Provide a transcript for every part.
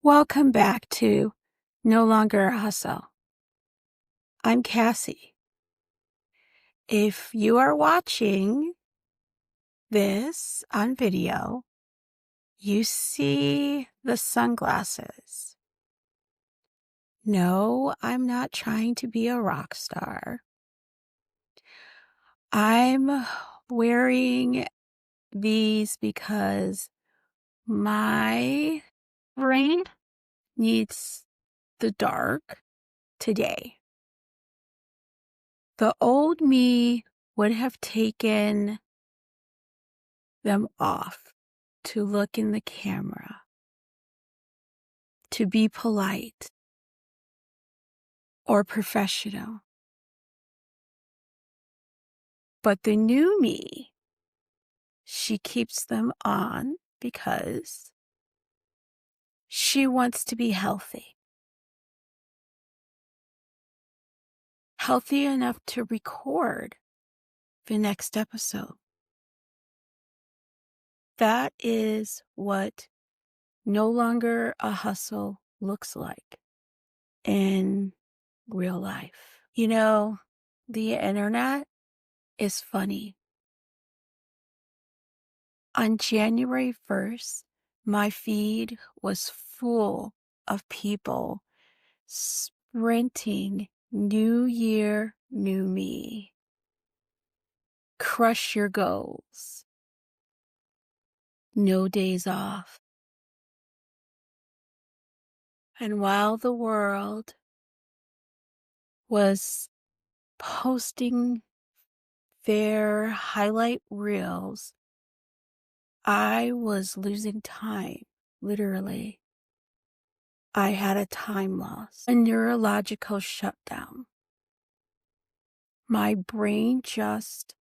Welcome back to No Longer a Hustle. I'm Cassie. If you are watching this on video, you see the sunglasses. No, I'm not trying to be a rock star. I'm wearing these because my brain needs the dark today. The old me would have taken them off to look in the camera, to be polite or professional. But the new me, she keeps them on because she wants to be healthy. Healthy enough to record the next episode. That is what No Longer a Hustle looks like in real life. You know, the internet is funny. On January 1st, my feed was full of people sprinting New Year, New Me. Crush your goals. No days off. And while the world was posting their highlight reels, I was losing time, literally. I had a time loss, a neurological shutdown. My brain just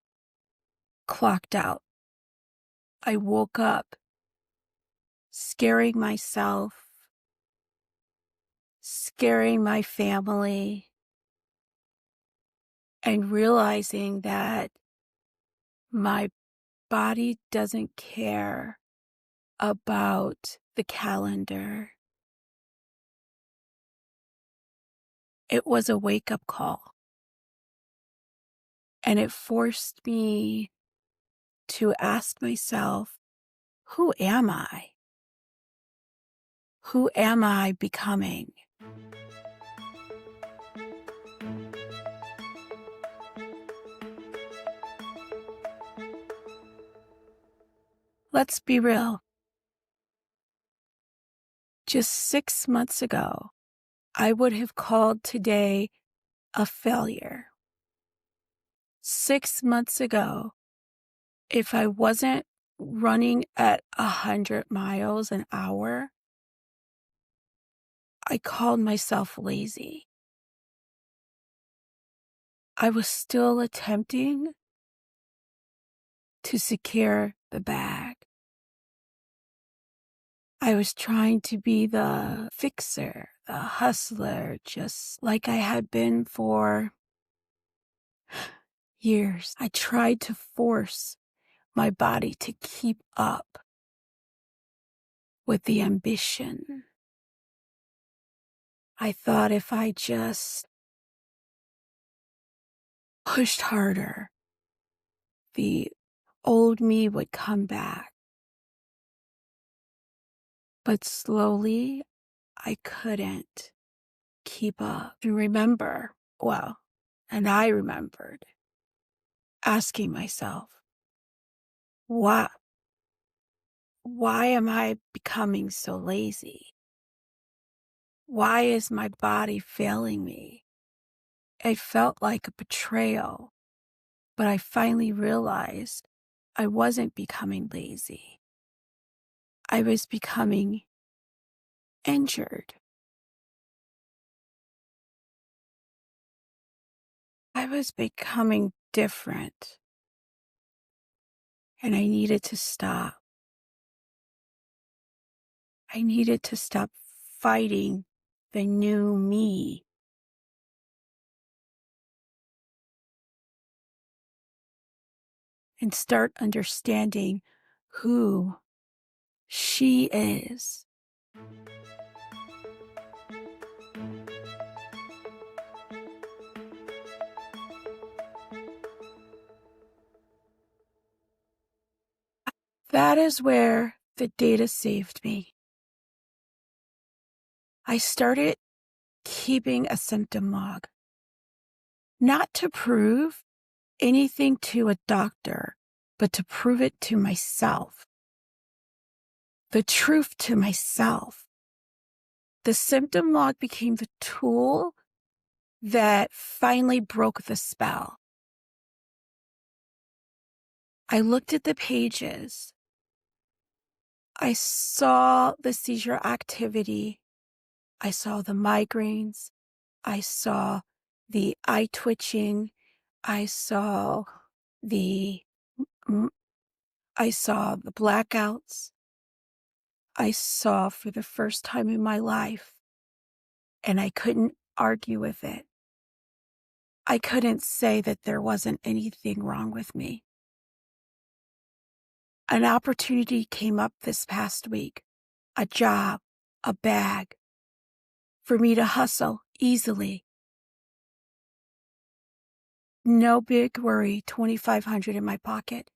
clocked out. I woke up scaring myself, scaring my family, and realizing that my body doesn't care about the calendar. It was a wake-up call, and it forced me to ask myself, who am I? Who am I becoming? Let's be real. Just 6 months ago, I would have called today a failure. 6 months ago, if I wasn't running at 100 miles an hour, I called myself lazy. I was still attempting to secure the bag. I was trying to be the fixer, the hustler, just like I had been for years. I tried to force my body to keep up with the ambition. I thought if I just pushed harder, the old me would come back. But slowly, I couldn't keep up. And I remembered asking myself, why am I becoming so lazy? Why is my body failing me? It felt like a betrayal, but I finally realized I wasn't becoming lazy. I was becoming injured. I was becoming different, and I needed to stop. I needed to stop fighting the new me. And start understanding who she is. That is where the data saved me. I started keeping a symptom log, not to prove anything to a doctor, but to prove it to myself. The truth to myself. The symptom log became the tool that finally broke the spell. I looked at the pages. I saw the seizure activity. I saw the migraines. I saw the eye twitching. I saw the I saw the blackouts. I saw for the first time in my life, and I couldn't argue with it. I couldn't say that there wasn't anything wrong with me. An opportunity came up this past week, a job, a bag, for me to hustle easily. No big worry, $2,500 in my pocket,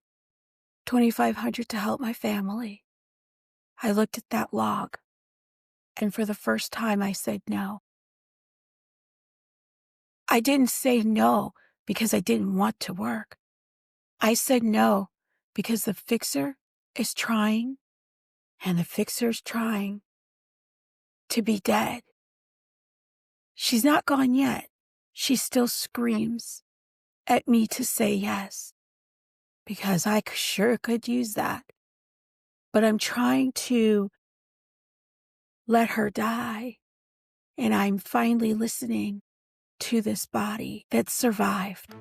$2,500 to help my family. I looked at that log, and for the first time I said no. I didn't say no because I didn't want to work. I said no because the fixer is trying, and the fixer's trying to be dead. She's not gone yet. She still screams at me to say yes, because I sure could use that. But I'm trying to let her die, and I'm finally listening to this body that survived.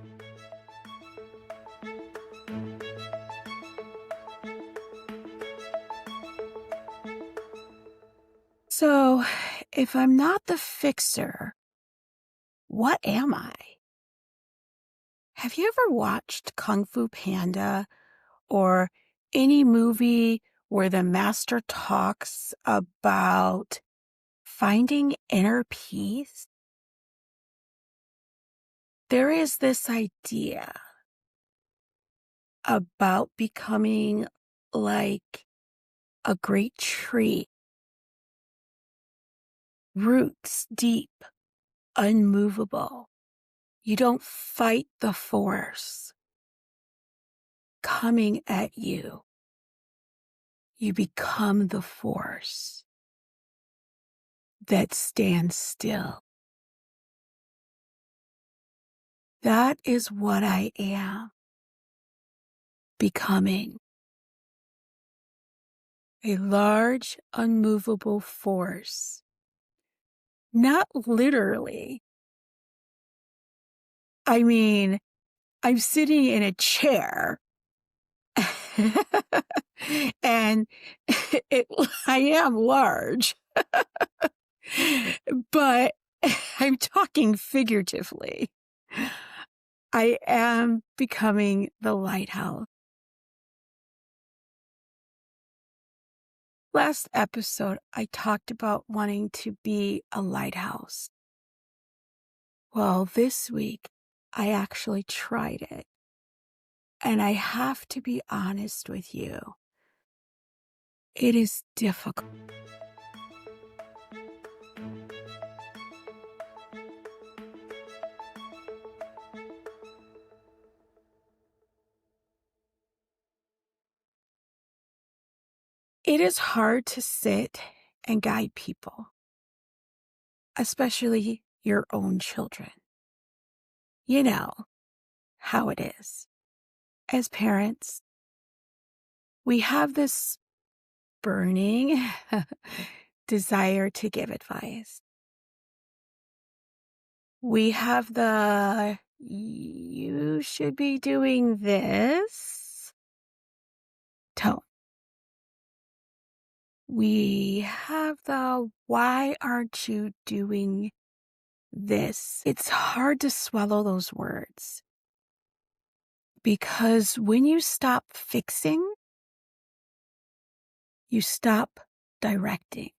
So, if I'm not the fixer, what am I? Have you ever watched Kung Fu Panda or any movie where the master talks about finding inner peace? There is this idea about becoming like a great tree, roots deep, unmovable. You don't fight the force coming at you. You become the force that stands still. That is what I am becoming. A large, unmovable force. Not literally. I mean, I'm sitting in a chair and I am large, but I'm talking figuratively. I am becoming the lighthouse. Last episode, I talked about wanting to be a lighthouse. Well, this week, I actually tried it. And I have to be honest with you. It is difficult. It is hard to sit and guide people, especially your own children. You know how it is. As parents, we have this burning desire to give advice. We have the, you should be doing this tone. We have the, why aren't you doing this? It's hard to swallow those words, because when you stop fixing, you stop directing.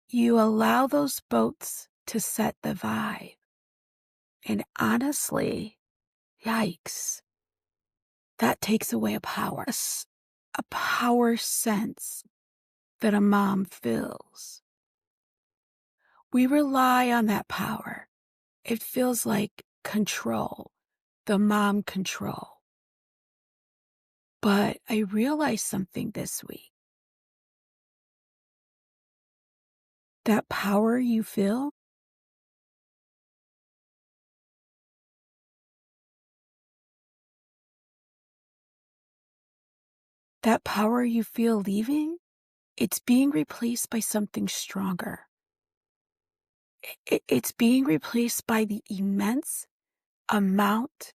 You allow those boats to set the vibe. And honestly, Yikes. That takes away a power, a power sense that a mom feels. We rely on that power. It feels like control, the mom control. But I realized something this week. That power you feel, that power you feel leaving, it's being replaced by something stronger. It's being replaced by the immense amount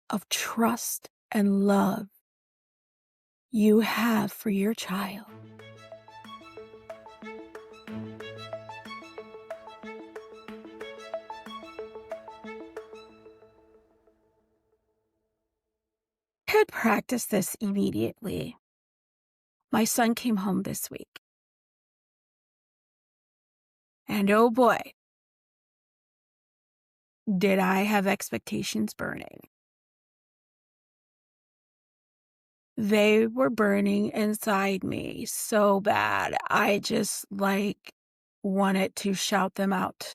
of trust and love you have for your child. I had practiced this immediately. My son came home this week. And oh boy, did I have expectations burning. They were burning inside me so bad. I just wanted to shout them out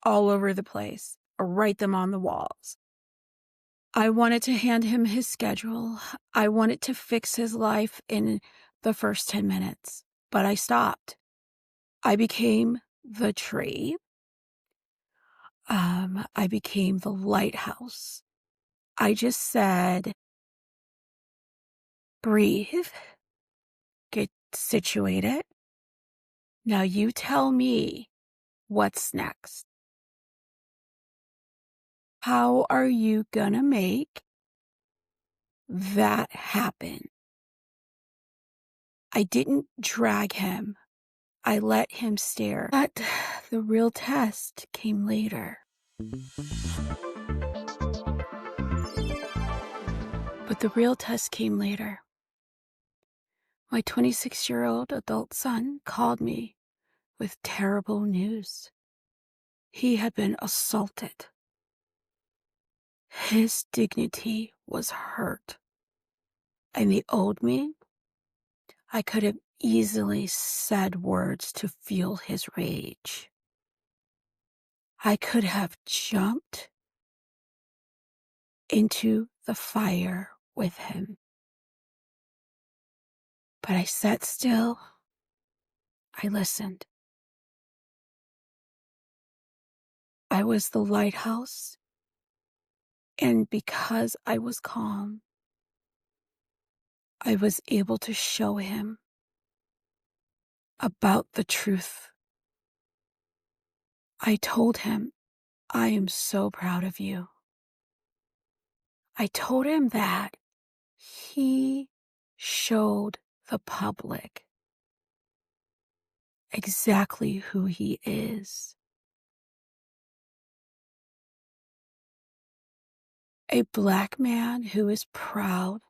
all over the place or write them on the walls. I wanted to hand him his schedule. I wanted to fix his life in the first 10 minutes, but I stopped. I became the tree. I became the lighthouse. I just said, breathe, get situated. Now you tell me what's next. How are you gonna make that happen? I didn't drag him. I let him stare. But the real test came later. But the real test came later. My 26-year-old adult son called me with terrible news. He had been assaulted. His dignity was hurt. And they owed me. I could have easily said words to fuel his rage. I could have jumped into the fire with him. But I sat still. I listened. I was the lighthouse. And because I was calm, I was able to show him about the truth. I told him, I am so proud of you. I told him that he showed the public exactly who he is. A Black man who is proud,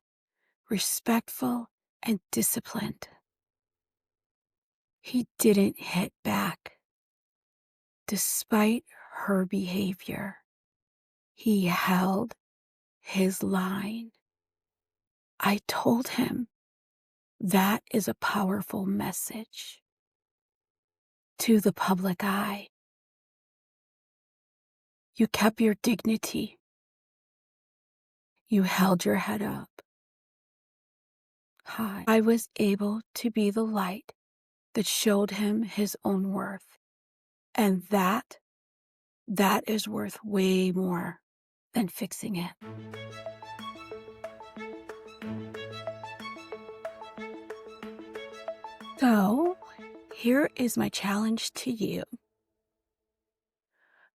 respectful, and disciplined. He didn't hit back. Despite her behavior, he held his line. I told him that is a powerful message to the public eye. You kept your dignity. You held your head up high. I was able to be the light that showed him his own worth. And that is worth way more than fixing it. So, here is my challenge to you.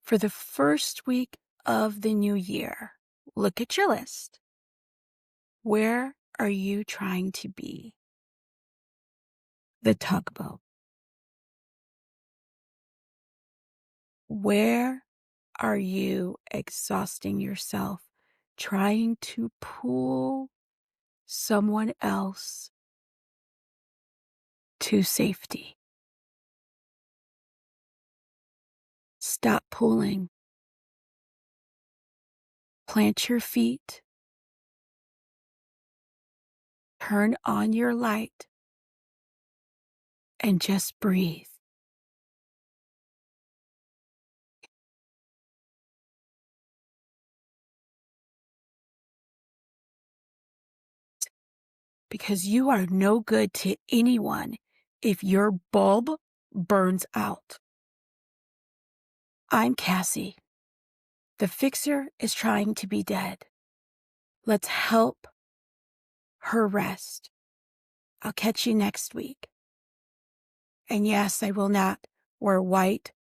For the first week of the new year, look at your list. Where are you trying to be? The tugboat. Where are you exhausting yourself trying to pull someone else to safety? Stop pulling. Plant your feet. Turn on your light and just breathe. Because you are no good to anyone if your bulb burns out. I'm Cassie. The fixer is trying to be dead. Let's help her rest. I'll catch you next week. And yes, I will not wear white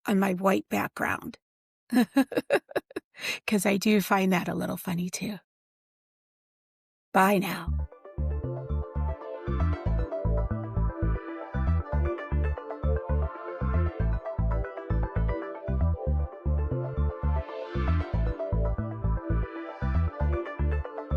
on my white background. Because I do find that a little funny too. Bye now.